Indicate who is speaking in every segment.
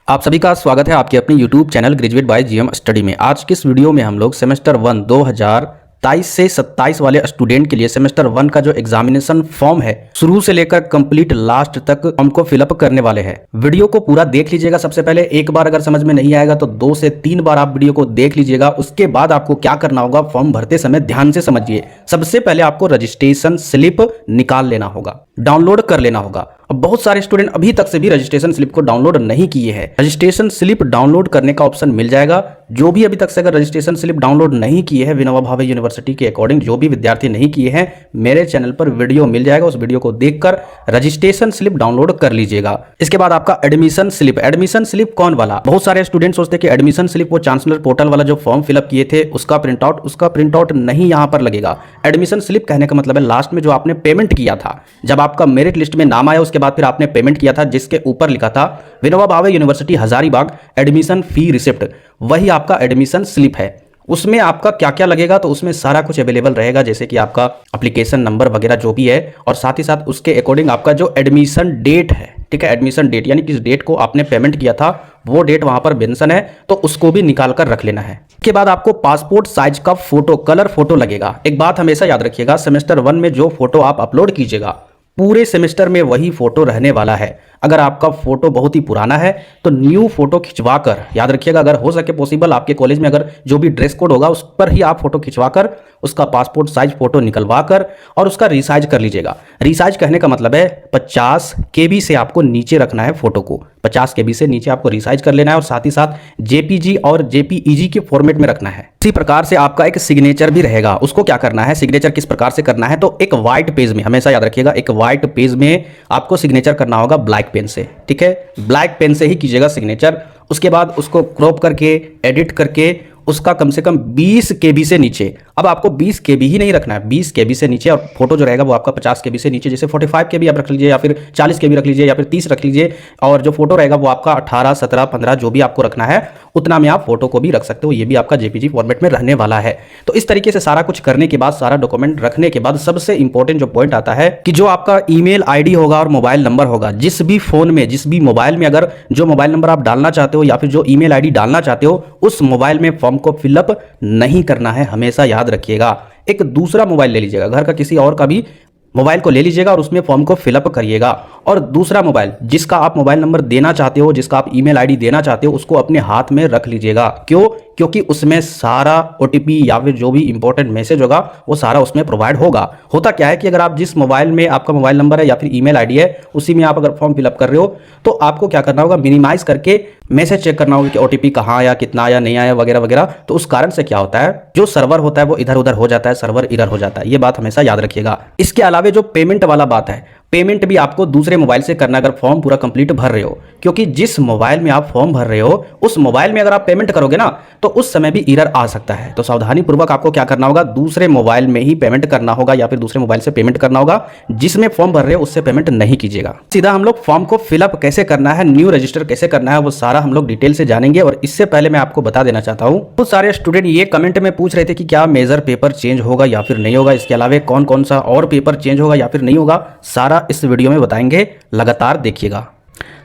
Speaker 1: आप सभी का स्वागत है आपके अपने YouTube channel graduate by GM study में। आज की इस वीडियो में हम लोग सेमेस्टर 1 2023 से 27 वाले स्टूडेंट के लिए सेमेस्टर 1 का जो एग्जामिनेशन फॉर्म है शुरू से लेकर कंप्लीट लास्ट तक फॉर्म को फिलअप करने वाले हैं। वीडियो को पूरा देख लीजिएगा। सबसे पहले एक बार अगर समझ में नहीं आएगा तो 2 से 3 बार आप वीडियो को देख लीजिएगा। उसके बाद आपको क्या करना होगा, फॉर्म भरते समय ध्यान से समझिए। सबसे पहले आपको रजिस्ट्रेशन स्लिप निकाल लेना होगा, डाउनलोड कर लेना होगा। अब बहुत सारे स्टूडेंट अभी तक से भी रजिस्ट्रेशन स्लिप को डाउनलोड नहीं किए हैं। रजिस्ट्रेशन स्लिप डाउनलोड करने का ऑप्शन मिल जाएगा। जो भी अभी तक से अगर रजिस्ट्रेशन स्लिप डाउनलोड नहीं किए हैं, विनोबा भावे यूनिवर्सिटी के अकॉर्डिंग जो भी विद्यार्थी नहीं किए हैं, मेरे चैनल पर वीडियो मिल जाएगा। उस वीडियो को देखकर रजिस्ट्रेशन स्लिप डाउनलोड कर लीजिएगा। इसके बाद आपका एडमिशन स्लिप। एडमिशन स्लिप कौन वाला? बहुत सारे स्टूडेंट सोचते हैं कि एडमिशन स्लिप वो चांसलर पोर्टल वाला जो फॉर्म फिलअप किए थे उसका प्रिंटआउट नहीं यहाँ पर लगेगा। एडमिशन स्लिप कहने का मतलब है लास्ट में जो आपने पेमेंट किया था, जब आपका मेरिट लिस्ट में नाम आया उसके बाद फिर आपने पेमेंट किया था, जिसके ऊपर लिखा था Vinoba Bhave university Hazaribagh admission fee receipt, वही आपका एडमिशन स्लिप है। उसमें आपका क्या क्या लगेगा, तो उसमें सारा कुछ अवेलेबल रहेगा, जैसे कि आपका एप्लीकेशन नंबर वगैरह जो भी है, और साथ ही साथ उसके अकॉर्डिंग आपका जो एडमिशन डेट है, ठीक है, एडमिशन डेट यानी किस डेट को आपने पेमेंट किया था वो डेट वहां पर मेंशन है, तो उसको भी निकाल कर रख लेना है। उसके बाद आपको पासपोर्ट साइज का फोटो, कलर फोटो लगेगा। एक बात हमेशा याद रखिएगा, सेमेस्टर 1 में जो फोटो आप अपलोड कीजिएगा पूरे सेमेस्टर में वही फोटो रहने वाला है। अगर आपका फोटो बहुत ही पुराना है तो न्यू फोटो खिंचवाकर, याद रखिएगा, अगर हो सके पॉसिबल आपके कॉलेज में अगर जो भी ड्रेस कोड होगा उस पर ही आप फोटो खिंचवाकर उसका पासपोर्ट साइज फोटो निकलवाकर और उसका रिसाइज कर लीजिएगा। रिसाइज कहने का मतलब है 50 KB से आपको नीचे रखना है फोटो को, 50 KB से नीचे आपको रिसाइज कर लेना है, और साथ ही साथ JPG और JPEG के फॉर्मेट में रखना है। इसी प्रकार से आपका एक सिग्नेचर भी रहेगा। उसको क्या करना है, सिग्नेचर किस प्रकार से करना है, तो एक व्हाइट पेज में, हमेशा याद रखिएगा, एक व्हाइट पेज में आपको सिग्नेचर करना होगा ब्लैक पेन से, ठीक है, ब्लैक पेन से ही कीजिएगा सिग्नेचर। उसके बाद उसको क्रॉप करके एडिट करके उसका कम से कम 20 KB से नीचे, अब आपको 20 KB ही नहीं रखना है, 20 KB से नीचे, और फोटो जो रहेगा वो आपका 50 KB से नीचे, जैसे 45 KB आप रख लीजिए, या फिर 40 KB रख लीजिए, या फिर 30 रख लीजिए, और जो फोटो रहेगा वो आपका 18, 17, 15 जो भी आपको रखना है उतना में आप फोटो को भी रख सकते हो। ये भी आपका JPG फॉर्मेट में रहने वाला है। तो इस तरीके से सारा कुछ करने के बाद, सारा डॉक्यूमेंट रखने के बाद, सबसे इंपॉर्टेंट जो पॉइंट आता है कि जो आपका ईमेल ID होगा और मोबाइल नंबर होगा, जिस भी फोन में, जिस भी मोबाइल में अगर जो मोबाइल नंबर आप डालना चाहते हो या फिर जो ईमेल ID डालना चाहते हो, उस मोबाइल में फॉर्म को फिलअप नहीं करना है। हमेशा याद रखिएगा, एक दूसरा मोबाइल ले लीजिएगा, घर का किसी और का भी मोबाइल को ले लीजिएगा और उसमें फॉर्म को फिलअप करिएगा। और दूसरा मोबाइल जिसका आप मोबाइल नंबर देना चाहते हो, जिसका आप ईमेल ID देना चाहते हो, उसको अपने हाथ में रख लीजिएगा। क्यों? क्योंकि उसमें सारा OTP या फिर जो भी इंपॉर्टेंट मैसेज होगा वो सारा उसमें प्रोवाइड होगा। होता क्या है कि अगर आप जिस मोबाइल में आपका मोबाइल नंबर है या फिर ईमेल ID है, उसी में आप अगर फॉर्म फिलअप कर रहे हो, तो आपको क्या करना होगा, मिनिमाइज करके मैसेज चेक करना होगा कि OTP कहाँ आया, कितना आया, नहीं आया, वगैरह वगैरह। तो उस कारण से क्या होता है, जो सर्वर होता है वो इधर उधर हो जाता है, सर्वर इधर हो जाता है। ये बात हमेशा याद रखिएगा। इसके अलावा जो पेमेंट वाला बात है, पेमेंट भी आपको दूसरे मोबाइल से करना, अगर फॉर्म पूरा कंप्लीट भर रहे हो, क्योंकि जिस मोबाइल में आप फॉर्म भर रहे हो उस मोबाइल में अगर आप पेमेंट करोगे ना तो उस समय भी एरर आ सकता है। तो सावधानी पूर्वक आपको क्या करना होगा, दूसरे मोबाइल में ही पेमेंट करना होगा या फिर दूसरे मोबाइल से पेमेंट करना होगा। जिसमें फॉर्म भर रहे हो उससे पेमेंट नहीं कीजिएगा। सीधा हम लोग फॉर्म को फिलअप कैसे करना है, न्यू रजिस्टर कैसे करना है, वो सारा हम लोग डिटेल से जानेंगे। और इससे पहले मैं आपको बता देना चाहता हूँ, बहुत सारे स्टूडेंट ये कमेंट में पूछ रहे थे कि क्या मेजर पेपर चेंज होगा या फिर नहीं होगा, इसके अलावा कौन कौन सा और पेपर चेंज होगा या फिर नहीं होगा, सारा इस वीडियो में बताएंगे। लगातार देखिएगा।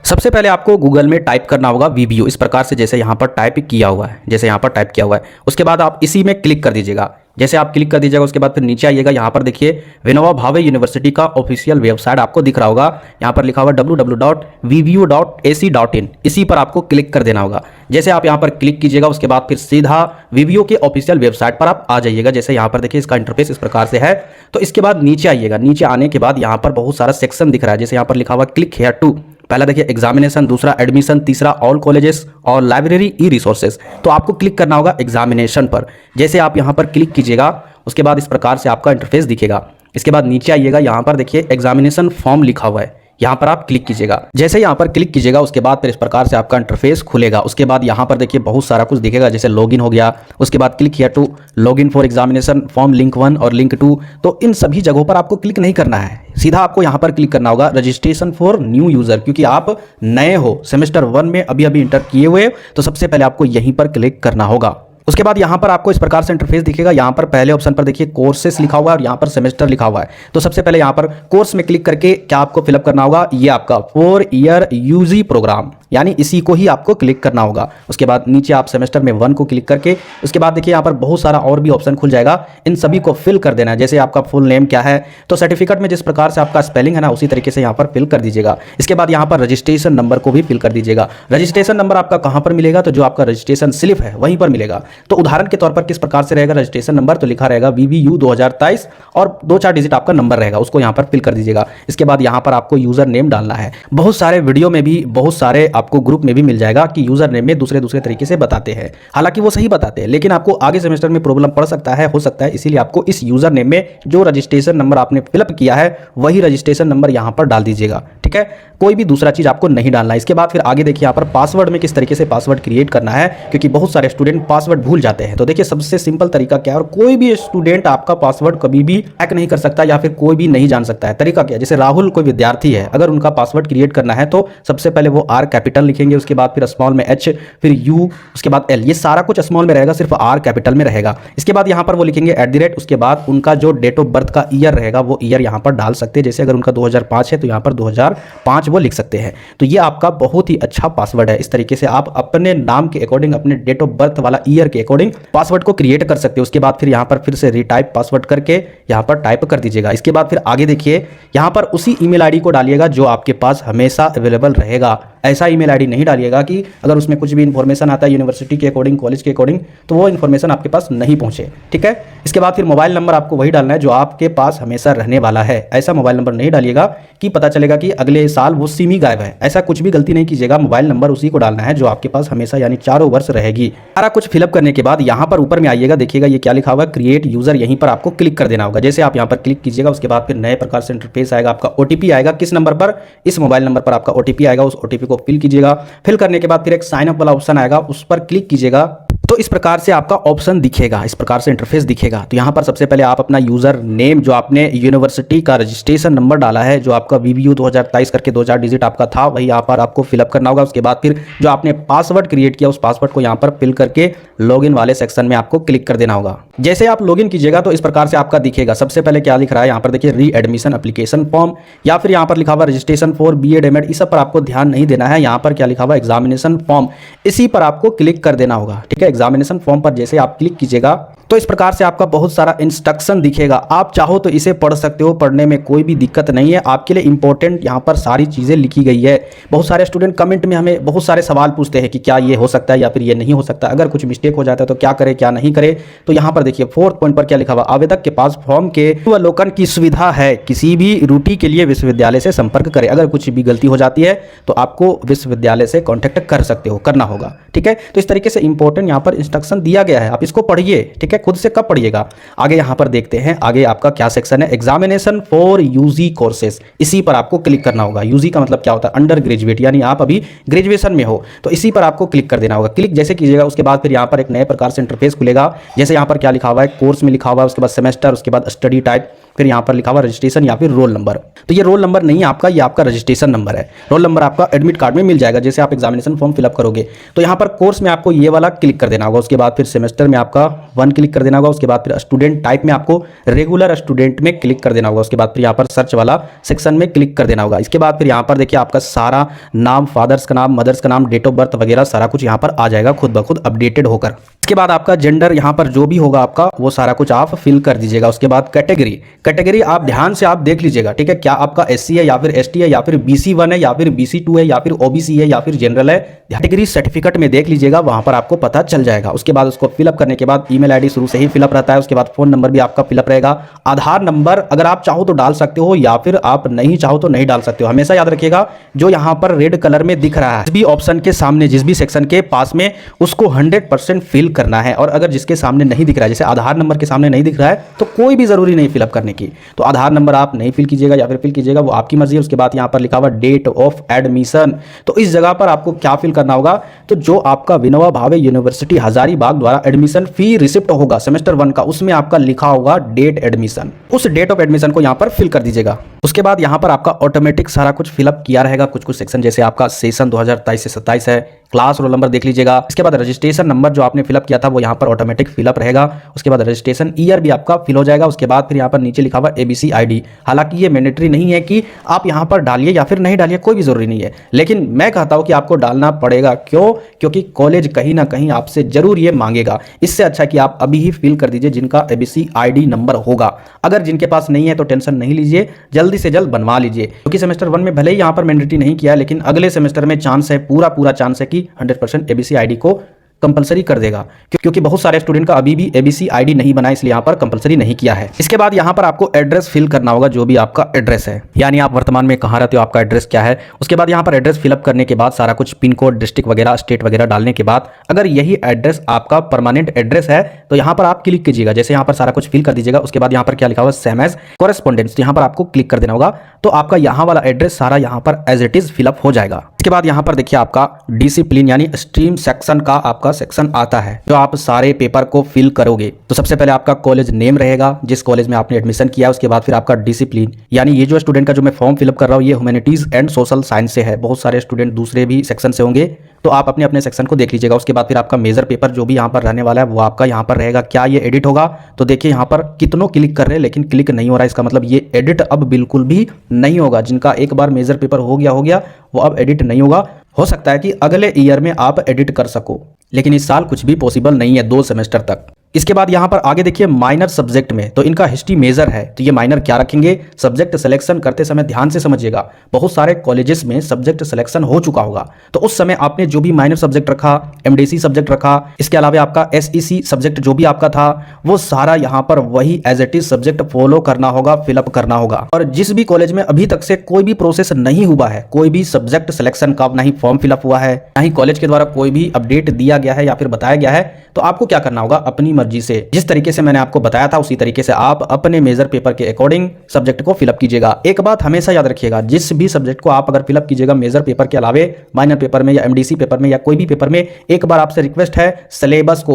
Speaker 1: सबसे पहले आपको गूगल में टाइप करना होगा VBU, इस प्रकार से जैसे यहाँ पर टाइप किया हुआ है, जैसे यहाँ पर टाइप किया हुआ है। उसके बाद आप इसी में क्लिक कर दीजिएगा। जैसे आप क्लिक कर दीजिएगा उसके बाद फिर नीचे आइएगा, यहाँ पर देखिए विनोबा भावे यूनिवर्सिटी का ऑफिशियल वेबसाइट आपको दिख रहा होगा। यहाँ पर लिखा हुआ www.vbu.ac.in, इसी पर आपको क्लिक कर देना होगा। जैसे आप यहाँ पर क्लिक कीजिएगा उसके बाद फिर सीधा VBU के ऑफिशियल वेबसाइट पर आप आ जाइएगा। जैसे यहाँ पर देखिए इसका इंटरफेस इस प्रकार से है। तो इसके बाद नीचे आइएगा। नीचे आने के बाद यहाँ पर बहुत सारा सेक्शन दिख रहा है, जैसे यहाँ पर लिखा हुआ क्लिक हेयर टू। पहला देखिए एग्जामिनेशन, दूसरा एडमिशन, तीसरा ऑल कॉलेजेस और लाइब्रेरी ई रिसोर्सेज। तो आपको क्लिक करना होगा एग्जामिनेशन पर। जैसे आप यहाँ पर क्लिक कीजिएगा उसके बाद इस प्रकार से आपका इंटरफेस दिखेगा। इसके बाद नीचे आइएगा, यहाँ पर देखिए एग्जामिनेशन फॉर्म लिखा हुआ है, यहाँ पर आप क्लिक कीजिएगा। जैसे यहाँ पर क्लिक कीजिएगा उसके बाद फिर इस प्रकार से आपका इंटरफेस खुलेगा। उसके बाद यहाँ पर देखिए बहुत सारा कुछ दिखेगा, जैसे लॉगिन हो गया, उसके बाद click here to login for examination form link 1 और लिंक 2। तो इन सभी जगहों पर आपको क्लिक नहीं करना है, सीधा आपको यहाँ पर क्लिक करना होगा रजिस्ट्रेशन फॉर न्यू यूजर, क्योंकि आप नए हो, सेमेस्टर 1 में अभी इंटर किए हुए, तो सबसे पहले आपको यहीं पर क्लिक करना होगा। उसके बाद यहाँ पर आपको इस प्रकार से इंटरफेस दिखेगा। यहाँ पर पहले ऑप्शन पर देखिए कोर्सेस लिखा हुआ है और यहाँ पर सेमेस्टर लिखा हुआ है। तो सबसे पहले यहाँ पर कोर्स में क्लिक करके क्या आपको फिलअप करना होगा, ये आपका 4 ईयर यूजी प्रोग्राम, यानी इसी को ही आपको क्लिक करना होगा। उसके बाद नीचे आप सेमेस्टर में 1 को क्लिक करके उसके बाद देखिए यहाँ पर बहुत सारा और भी ऑप्शन खुल जाएगा, इन सभी को फिल कर देना है। जैसे आपका फुल नेम क्या है, तो सर्टिफिकेट में जिस प्रकार से आपका स्पेलिंग है ना, उसी तरीके से यहाँ पर फिल कर दीजिएगा। इसके बाद यहाँ पर रजिस्ट्रेशन नंबर को भी फिल कर दीजिएगा। रजिस्ट्रेशन नंबर आपका कहाँ पर मिलेगा, तो जो आपका रजिस्ट्रेशन स्लिप है वहीं पर मिलेगा। तो उदाहरण के तौर पर किस प्रकार से रहेगा रजिस्ट्रेशन नंबर, तो लिखा रहेगा VVU 2023 और 2-4 डिजिट आपका नंबर रहेगा, उसको यहाँ पर फिल कर दीजिएगा। इसके बाद यहाँ पर आपको यूजर नेम डालना है। बहुत सारे वीडियो में भी, बहुत सारे आपको ग्रुप में भी मिल जाएगा कि यूजर नेम में दूसरे तरीके से बताते हैं, हालांकि वो सही बताते हैं, लेकिन आपको आगे सेमेस्टर में प्रॉब्लम पड़ सकता है, हो सकता है, इसीलिए आपको इस यूजर नेम में जो रजिस्ट्रेशन नंबर आपने फिलअप किया है वही रजिस्ट्रेशन नंबर यहाँ पर डाल दीजिएगा। ठीक है, कोई भी दूसरा चीज आपको नहीं डालना है। इसके बाद फिर आगे देखिए यहाँ पर पासवर्ड में किस तरीके से पासवर्ड क्रिएट करना है, क्योंकि बहुत सारे स्टूडेंट पासवर्ड भूल जाते हैं। तो देखिए सबसे सिंपल तरीका क्या है, और कोई भी स्टूडेंट आपका पासवर्ड कभी भी हैक नहीं कर सकता या फिर कोई भी नहीं जान सकता है। तरीका क्या है, जैसे राहुल कोई विद्यार्थी है, अगर उनका पासवर्ड क्रिएट करना है तो सबसे पहले वो R कैपिटल लिखेंगे, उसके बाद फिर स्मॉल में H, फिर U, उसके बाद L, ये सारा कुछ स्मॉल में रहेगा, सिर्फ R कैपिटल में रहेगा। इसके बाद यहाँ पर वो लिखेंगे @ उसके बाद उनका जो डेट ऑफ बर्थ का ईयर रहेगा वो ईयर यहाँ पर डाल सकते हैं। जैसे अगर उनका 2005 है तो यहाँ पर 2005 वो लिख सकते हैं। तो ये आपका बहुत ही अच्छा पासवर्ड है। इस तरीके से आप अपने नाम के अकॉर्डिंग, अपने डेट ऑफ बर्थ वाला ईयर के अकॉर्डिंग पासवर्ड को क्रिएट कर सकते हो। उसके बाद फिर यहाँ पर फिर से रीटाइप पासवर्ड करके यहाँ पर टाइप कर दीजिएगा। इसके बाद फिर आगे देखिए यहाँ पर उसी ईमेल आईडी को डालिएगा जो आपके पास हमेशा अवेलेबल रहेगा। ऐसा ईमेल आईडी नहीं डालिएगा कि अगर उसमें कुछ भी इंफॉर्मेशन आता है यूनिवर्सिटी के अकॉर्डिंग, कॉलेज के अकॉर्डिंग, तो वो इन्फॉर्मेशन आपके पास नहीं पहुंचे। ठीक है, इसके बाद फिर मोबाइल नंबर आपको वही डालना है जो आपके पास हमेशा रहने वाला है। ऐसा मोबाइल नंबर नहीं डालिएगा कि पता चलेगा कि अगले साल वो सिम ही गायब है। ऐसा कुछ भी गलती नहीं कीजिएगा, मोबाइल नंबर उसी को डालना है जो आपके पास हमेशा यानी 4 वर्ष रहेगी। सारा कुछ फिलअप करने के बाद यहाँ पर ऊपर में आइएगा, देखिएगा ये क्या लिखा हुआ है, क्रिएट यूजर, यहीं पर आपको क्लिक कर देना होगा। जैसे आप यहाँ पर क्लिक कीजिएगा उसके बाद फिर नए प्रकार से इंटरफेस आएगा। आपका OTP आएगा, किस नंबर पर, इस मोबाइल नंबर पर आपका OTP आएगा। उस OTP को फिल कीजिएगा। फिल करने के बाद फिर एक साइन अप वाला ऑप्शन आएगा, उस पर क्लिक कीजिएगा। तो इस प्रकार से आपका ऑप्शन दिखेगा, इस प्रकार से इंटरफेस दिखेगा। तो यहाँ पर सबसे पहले आप अपना यूजर नेम जो आपने यूनिवर्सिटी का रजिस्ट्रेशन नंबर डाला है, जो आपका VVU 2023 करके 2-4 डिजिट आपका था, वही यहाँ पर आपको फिलअप करना होगा। उसके बाद फिर जो आपने पासवर्ड क्रिएट किया उस पासवर्ड को यहाँ पर फिल करके लॉगिन वाले सेक्शन में आपको क्लिक कर देना होगा। जैसे आप लॉगिन कीजिएगा तो इस प्रकार से आपका दिखेगा। सबसे पहले क्या लिख रहा है यहाँ पर देखिए, री एडमिशन एप्लीकेशन फॉर्म, या फिर यहाँ पर लिखा हुआ रजिस्ट्रेशन फॉर BEd MAd, इस सब पर आपको ध्यान नहीं देना है। यहाँ पर क्या लिखा हुआ एग्जामिनेशन फॉर्म, इसी पर आपको क्लिक कर देना होगा। ठीक है, एग्जामिनेशन फॉर्म पर जैसे आप क्लिक कीजिएगा तो इस प्रकार से आपका बहुत सारा इंस्ट्रक्शन दिखेगा। आप चाहो तो इसे पढ़ सकते हो, पढ़ने में कोई भी दिक्कत नहीं है। आपके लिए इंपॉर्टेंट यहाँ पर सारी चीज़ें लिखी गई है। बहुत सारे स्टूडेंट कमेंट में हमें बहुत सारे सवाल पूछते हैं कि क्या ये हो सकता है या फिर ये नहीं हो सकता, अगर कुछ मिस्टेक हो जाता है तो क्या करे क्या नहीं करे। तो यहाँ पर देखिए 4th पॉइंट पर क्या लिखा हुआ, आवेदक के पास फॉर्म के अवलोकन की सुविधा है, किसी भी त्रुटि के लिए विश्वविद्यालय से संपर्क करें। अगर कुछ भी गलती हो जाती है तो आपको विश्वविद्यालय से कॉन्टैक्ट कर सकते हो, करना होगा। ठीक है, तो इस तरीके से इंपॉर्टेंट यहाँ पर इंस्ट्रक्शन दिया गया है, आप इसको पढ़िए। ठीक है, खुद से कब पढ़िएगा। आगे यहाँ पर देखते हैं आगे आपका क्या सेक्शन है, एग्जामिनेशन फॉर यूजी कोर्सेज, इसी पर आपको क्लिक करना होगा। यूजी का मतलब क्या होता है, अंडर ग्रेजुएट, यानी आप अभी ग्रेजुएशन में हो, तो इसी पर आपको क्लिक कर देना होगा। क्लिक जैसे कीजिएगा उसके बाद फिर यहाँ पर एक नए प्रकार से इंटरफेस खुलेगा। जैसे यहाँ पर क्या लिखा हुआ है, कोर्स में लिखा हुआ है, उसके बाद सेमेस्टर, उसके बाद स्टडी टाइप, फिर यहाँ पर लिखा हुआ रजिस्ट्रेशन या फिर रोल नंबर। तो ये रोल नंबर नहीं है आपका, ये आपका रजिस्ट्रेशन नंबर है। रोल नंबर आपका एडमिट कार्ड में मिल जाएगा जैसे आप एग्जामिनेशन फॉर्म फिलअप करोगे। तो यहाँ पर कोर्स में आपको ये वाला क्लिक कर देना होगा। उसके बाद फिर सेमेस्टर में आपका 1 क्लिक कर देना होगा। उसके बाद फिर स्टूडेंट टाइप में आपको रेगुलर स्टूडेंट में क्लिक कर देना होगा। उसके बाद फिर यहाँ पर सर्च वाला सेक्शन में क्लिक कर देना होगा। इसके बाद फिर यहाँ पर देखिए आपका सारा नाम, फादर्स का नाम, मदर्स का नाम, डेट ऑफ बर्थ वगैरह सारा कुछ यहाँ पर आ जाएगा खुद ब खुद अपडेटेड होकर। इसके बाद आपका जेंडर यहाँ पर जो भी होगा आपका वो सारा कुछ आप फिल कर दीजिएगा। उसके बाद कैटेगरी आप ध्यान से आप देख लीजिएगा। ठीक है, क्या आपका SC है या फिर ST है या फिर BC1 है या फिर BC2 है या फिर OBC है या फिर जनरल है, कैटेगरी सर्टिफिकेट में देख लीजिएगा, वहां पर आपको पता चल जाएगा। उसके बाद उसको फिलअप करने के बाद ईमेल आईडी शुरू से ही फिलअप रहता है। उसके बाद फोन नंबर भी आपका फिलअप रहेगा। आधार नंबर अगर आप चाहो तो डाल सकते हो या फिर आप नहीं चाहो तो नहीं डाल सकते हो। हमेशा याद रखिएगा जो यहाँ पर रेड कलर में दिख रहा है जिस भी ऑप्शन के सामने, जिस भी सेक्शन के पास में, उसको 100% फिल करना है। और अगर जिसके सामने नहीं दिख रहा है, जैसे आधार नंबर के सामने नहीं दिख रहा है, तो कोई भी जरूरी नहीं फिलअप करने की। तो आधार नंबर आप नहीं फिल कीजिएगा या फिर फिल कीजिएगा, वो आपकी मर्जी है। उसके बाद यहाँ पर लिखा हुआ डेट ऑफ एडमिशन, तो इस जगह पर आपको क्या फिल करना होगा, तो जो आपका विनोबा भावे यूनिवर्सिटी हजारीबाग द्वारा एडमिशन फी रिसिप्ट होगा सेमेस्टर 1 का, उसमें आपका लिखा होगा डेट एडमिशन, उस डेट ऑफ एडमिशन को यहाँ पर फिल कर दीजिएगा। उसके बाद यहाँ पर आपका ऑटोमेटिक सारा कुछ फिलअप किया रहेगा। कुछ सेक्शन जैसे आपका सेशन 2023 से 27 है, क्लास रोल नंबर देख लीजिएगा। इसके बाद रजिस्ट्रेशन नंबर जो आपने फिलअप किया था वो यहाँ पर ऑटोमेटिक फिलअप रहेगा। उसके बाद रजिस्ट्रेशन ईयर भी आपका फिल हो जाएगा। उसके बाद फिर यहाँ पर नीचे लिखा हुआ ABC ID। हालांकि ये मैंडेटरी नहीं है कि आप यहाँ पर डालिए या फिर नहीं डालिए, कोई भी जरूरी नहीं है, लेकिन मैं कहता हूँ कि आपको डालना पड़ेगा। क्यों? क्योंकि कॉलेज कहीं ना कहीं आपसे जरूर ये मांगेगा। इससे अच्छा कि आप अभी ही फिल कर दीजिए जिनका ABC ID नंबर होगा। अगर जिनके पास नहीं है तो टेंशन नहीं लीजिए, जल्दी से जल्द बनवा लीजिए, क्योंकि सेमेस्टर 1 में भले ही यहाँ पर मैंडेटरी नहीं किया, लेकिन अगले सेमेस्टर में चांस है, पूरा चांस है कि 100% ABC ID को कंपलसरी कर देगा, क्योंकि बहुत सारे स्टूडेंट का अभी भी ABC ID नहीं बना, इसलिए यहाँ पर कंपलसरी नहीं किया है। इसके बाद यहाँ पर आपको एड्रेस फिल करना होगा, जो भी आपका एड्रेस है, यानी आप वर्तमान में कहाँ रहते हो, आपका एड्रेस क्या है। उसके बाद यहाँ पर एड्रेस फिलअप करने के बाद सारा कुछ पिन कोड, डिस्ट्रिक्ट वगैरह, स्टेट वगैरह डालने के बाद अगर यही एड्रेस आपका परमानेंट एड्रेस है तो यहाँ पर आप क्लिक कीजिएगा। जैसे यहाँ पर सारा कुछ फिल कर दीजिएगा, उसके बाद यहाँ पर क्या लिखा हुआ सेम एज कॉरेस्पॉन्डेंस, यहाँ पर आपको क्लिक कर देना होगा, तो आपका यहाँ वाला एड्रेस सारा यहाँ पर एज इट इज फिलअप हो जाएगा। इसके बाद यहाँ पर देखिए आपका डिसिप्लिन यानी स्ट्रीम सेक्शन का आपका सेक्शन आता है, जो आप सारे पेपर को फिल करोगे। तो सबसे पहले आपका कॉलेज नेम रहेगा, जिस कॉलेज में आपने एडमिशन किया है। उसके बाद फिर आपका डिसिप्लिन, यानी ये जो स्टूडेंट का जो मैं फॉर्म फिलअप कर रहा हूँ ये ह्यूमैनिटीज एंड सोशल साइंस से है। बहुत सारे स्टूडेंट दूसरे भी सेक्शन से होंगे, तो आप अपने अपने सेक्शन को देख लीजिएगा। उसके बाद फिर आपका मेजर पेपर जो भी यहाँ पर रहने वाला है वो आपका यहाँ पर रहेगा। क्या ये एडिट होगा? तो देखिए यहाँ पर कितनों क्लिक कर रहे हैं लेकिन क्लिक नहीं हो रहा है, इसका मतलब ये एडिट अब बिल्कुल भी नहीं होगा। जिनका एक बार मेजर पेपर हो गया वो अब एडिट नहीं होगा। हो सकता है कि अगले ईयर में आप एडिट कर सको, लेकिन इस साल कुछ भी पॉसिबल नहीं है 2 सेमेस्टर तक। इसके बाद यहाँ पर आगे देखिए माइनर सब्जेक्ट में, तो इनका हिस्ट्री मेजर है, तो ये माइनर क्या रखेंगे? सब्जेक्ट सिलेक्शन करते समय ध्यान से समझिएगा। बहुत सारे कॉलेजेस में सब्जेक्ट सिलेक्शन हो चुका होगा, तो उस समय आपने जो भी माइनर सब्जेक्ट रखा, MDC सब्जेक्ट रखा, इसके अलावा आपका SEC सब्जेक्ट जो भी आपका था वो सारा यहाँ पर वही as it is subject follow करना होगा, फिलअप करना होगा। और जिस भी कॉलेज में अभी तक से कोई भी प्रोसेस नहीं हुआ है, कोई भी सब्जेक्ट सिलेक्शन का ना ही फॉर्म फिलअप हुआ है, ना ही कॉलेज के द्वारा कोई भी अपडेट दिया गया है या फिर बताया गया है, तो आपको क्या करना होगा? अपनी मर्जी से, जिस तरीके से मैंने आपको बताया था उसी तरीके से आप अपने मेजर पेपर के अकॉर्डिंग सब्जेक्ट को फिलअप कीजिएगा। एक बात हमेशा याद रखिएगा, जिस भी सब्जेक्ट को आप अगर फिलअप कीजिएगा मेजर पेपर के अलावे माइनर पेपर में या MDC पेपर में या कोई भी पेपर में, एक बार आपसे रिक्वेस्ट है सिलेबस को,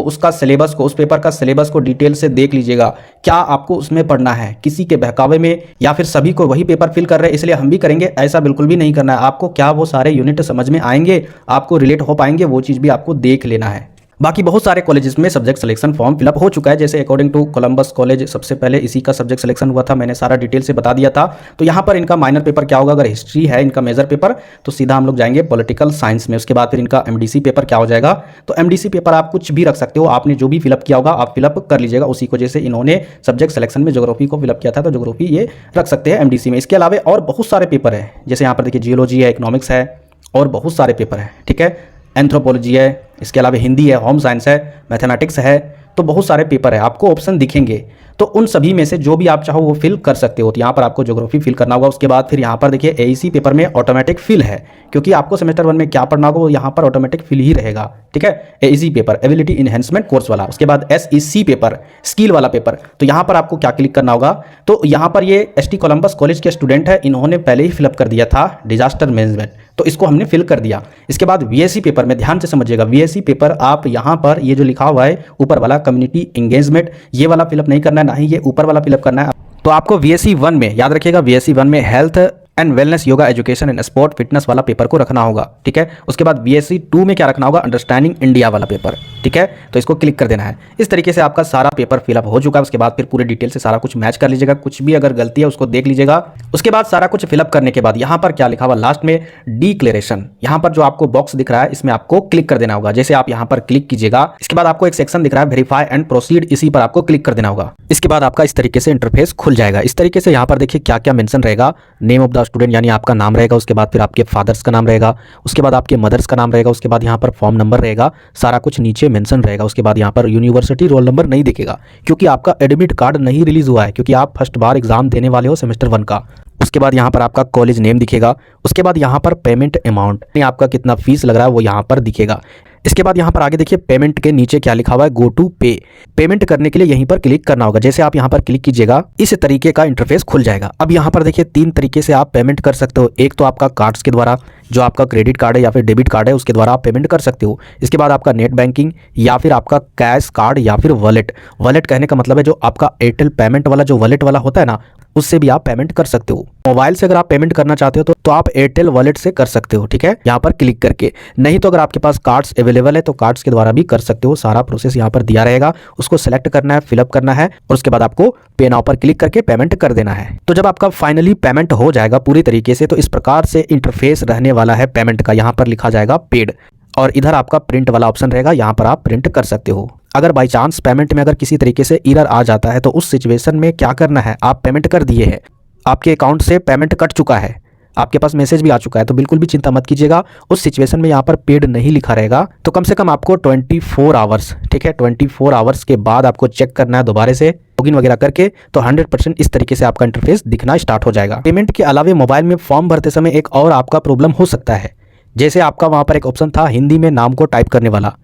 Speaker 1: उस पेपर का सिलेबस को डिटेल से देख लीजिएगा। क्या आपको उसमें पढ़ना है? किसी के बहकावे में या फिर सभी को वही पेपर फिल कर रहे हैं इसलिए हम भी करेंगे, ऐसा बिल्कुल भी नहीं करना है आपको। क्या वो सारे यूनिट समझ में आएंगे, आपको रिलेट हो पाएंगे, वो चीज भी आपको देख लेना है। बाकी बहुत सारे कॉलेजेस में सब्जेक्ट सिलेक्शन फॉर्म फिलअप हो चुका है, जैसे अकॉर्डिंग टू कोलंबस कॉलेज सबसे पहले इसी का सब्जेक्ट सिलेक्शन हुआ था, मैंने सारा डिटेल से बता दिया था। तो यहाँ पर इनका माइनर पेपर क्या होगा? अगर हिस्ट्री है इनका मेजर पेपर, तो सीधा हम लोग जाएंगे पॉलिटिकल साइंस में। उसके बाद फिर इनका MDC पेपर क्या हो जाएगा? तो MDC पेपर आप कुछ भी रख सकते हो, आपने जो भी फिलअप किया होगा आप फिलअप कर लीजिएगा उसी को। जैसे इन्होंने सब्जेक्ट सिलेक्शन में ज्योग्राफी को फिलअप किया था तो ज्योग्राफी ये रख सकते हैं MDC में। इसके अलावा और बहुत सारे पेपर है, जैसे यहाँ पर देखिए जियोलॉजी है, इकोनॉमिक्स है और बहुत सारे पेपर है, ठीक है, एंथ्रोपोलॉजी है, इसके अलावा हिंदी है, होम साइंस है, मैथमेटिक्स है, तो बहुत सारे पेपर है, आपको ऑप्शन दिखेंगे। तो उन सभी में से जो भी आप चाहो वो फिल कर सकते हो। तो यहाँ पर आपको ज्योग्राफी फिल करना होगा। उसके बाद फिर यहाँ पर देखिए AEC पेपर में ऑटोमेटिक फिल है, क्योंकि आपको सेमेस्टर 1 में क्या पढ़ना होगा वो यहाँ पर ऑटोमेटिक फिल ही रहेगा, ठीक है। AEC paper ability enhancement course वाला। उसके बाद SEC पेपर स्किल वाला पेपर। तो यहाँ पर आपको क्या क्लिक करना होगा? तो यहाँ पर ये ST कोलंबस कॉलेज के स्टूडेंट है, इन्होंने पहले ही फिलअप कर दिया था डिजास्टर मैनेजमेंट, तो इसको हमने फिल कर दिया। इसके बाद VSC पेपर में ध्यान से समझिएगा, VSC पेपर आप यहाँ पर ये जो लिखा हुआ है ऊपर वाला कम्युनिटी एंगेजमेंट, ये वाला फिलअप नहीं करना है, ना ही ये ऊपर वाला फिलअप करना है। तो आपको VSC 1 में याद रखिएगा, VSC 1 में health and wellness, yoga, education and sport fitness वाला पेपर को रखना होगा, ठीक है। उसके बाद VSC 2 में क्या रखना होगा? अंडरस्टैंडिंग इंडिया वाला पेपर, ठीक है, तो इसको क्लिक कर देना है। इस तरीके से आपका सारा पेपर फिलअप हो चुका है। उसके बाद फिर पूरे डिटेल से सारा कुछ मैच कर लीजिएगा, कुछ भी अगर गलती है उसको देख लीजिएगा। उसके बाद सारा कुछ फिलअप करने के बाद यहाँ पर क्या लिखा हुआ लास्ट में? डिक्लेरेशन। यहाँ पर जो आपको बॉक्स दिख रहा है इसमें आपको क्लिक कर देना होगा। जैसे आप यहाँ पर क्लिक कीजिएगा, इसके बाद आपको एक सेक्शन दिख रहा है वेरीफाई एंड प्रोसीड, इसी पर आपको क्लिक कर देना होगा। इसके बाद आपका इस तरीके से इंटरफेस खुल जाएगा। इस तरीके से यहाँ पर देखिए क्या क्या मेंशन रहेगा, नेम ऑफ द स्टूडेंट यानी आपका नाम रहेगा, उसके बाद फिर आपके फादर्स का नाम रहेगा, उसके बाद आपके मदर्स का नाम रहेगा, उसके बाद यहाँ पर फॉर्म नंबर रहेगा, सारा कुछ नीचे मेंशन रहेगा। उसके बाद यहाँ पर यूनिवर्सिटी रोल नंबर नहीं दिखेगा क्योंकि आपका एडमिट कार्ड नहीं रिलीज हुआ है, क्योंकि आप फर्स्ट बार एग्जाम देने वाले हो सेमेस्टर 1 का। उसके बाद यहाँ पर आपका कॉलेज नेम दिखेगा। उसके बाद यहाँ पर पेमेंट अमाउंट, आपका कितना फीस लग रहा है वो यहाँ पर दिखेगा। इसके बाद यहाँ पर आगे देखिए पेमेंट के नीचे क्या लिखा हुआ है? गो टू पे। पेमेंट करने के लिए यहीं पर क्लिक करना होगा। जैसे आप यहाँ पर क्लिक कीजिएगा इस तरीके का इंटरफेस खुल जाएगा। अब यहाँ पर देखिए 3 तरीके से आप पेमेंट कर सकते हो। एक तो आपका कार्ड्स के द्वारा, जो आपका क्रेडिट कार्ड है या फिर डेबिट कार्ड है उसके द्वारा आप पेमेंट कर सकते हो। इसके बाद आपका नेट बैंकिंग या फिर आपका कैश कार्ड या फिर वॉलेट। वॉलेट कहने का मतलब है जो आपका एयरटेल पेमेंट वाला जो वॉलेट वाला होता है ना, उससे भी आप पेमेंट कर सकते हो। मोबाइल से अगर आप पेमेंट करना चाहते हो तो आप एयरटेल वॉलेट से कर सकते हो, ठीक है, यहाँ पर क्लिक करके। नहीं तो अगर आपके पास कार्ड्स अवेलेबल है तो कार्ड्स के द्वारा भी कर सकते हो। सारा प्रोसेस यहाँ पर दिया रहेगा, उसको सेलेक्ट करना है, फिलअप करना है और उसके बाद आपको पे नाउ पर क्लिक करके पेमेंट कर देना है। तो जब आपका फाइनली पेमेंट हो जाएगा पूरी तरीके से, तो इस प्रकार से इंटरफेस रहने वाला है पेमेंट का। यहाँ पर लिखा जाएगा पेड और इधर आपका प्रिंट वाला ऑप्शन रहेगा, यहाँ पर आप प्रिंट कर सकते हो। अगर बाई चांस पेमेंट में अगर किसी तरीके से एरर आ जाता है तो उस सिचुएशन में क्या करना है, आप पेमेंट कर दिए हैं, आपके अकाउंट से पेमेंट कट चुका है, आपके पास मैसेज भी आ चुका है, तो बिल्कुल भी चिंता मत कीजिएगा। उस सिचुएशन में यहाँ पर पेड नहीं लिखा रहेगा, तो कम से कम आपको 24 आवर्स, ठीक है, 24 आवर्स के बाद आपको चेक करना है दोबारा से लॉगिन वगैरह करके, तो 100% इस तरीके से आपका इंटरफेस दिखना स्टार्ट हो जाएगा। पेमेंट के अलावा मोबाइल में फॉर्म भरते समय एक और आपका प्रॉब्लम हो सकता है, जैसे आपका वहाँ पर एक ऑप्शन था हिंदी में नाम को टाइप करने वाला।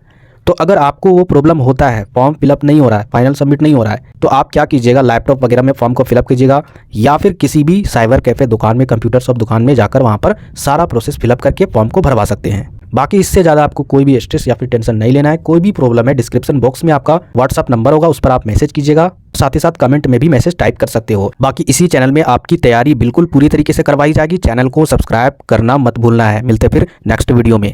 Speaker 1: तो अगर आपको वो प्रॉब्लम होता है, फॉर्म फिलअप नहीं हो रहा है, फाइनल सबमिट नहीं हो रहा है, तो आप क्या कीजिएगा, लैपटॉप वगैरह में फॉर्म को फिलअप कीजिएगा या फिर किसी भी साइबर कैफे दुकान में, कंप्यूटर शॉप दुकान में जाकर वहाँ पर सारा प्रोसेस फिलअप करके फॉर्म को भरवा सकते हैं। बाकी इससे ज़्यादा आपको कोई भी स्ट्रेस या फिर टेंशन नहीं लेना है। कोई भी प्रॉब्लम है, डिस्क्रिप्शन बॉक्स में आपका व्हाट्सअप नंबर होगा, उस पर आप मैसेज कीजिएगा, साथ ही साथ कमेंट में भी मैसेज टाइप कर सकते हो। बाकी इसी चैनल में आपकी तैयारी बिल्कुल पूरी तरीके से करवाई जाएगी। चैनल को सब्सक्राइब करना मत भूलना है। मिलते फिर नेक्स्ट वीडियो में।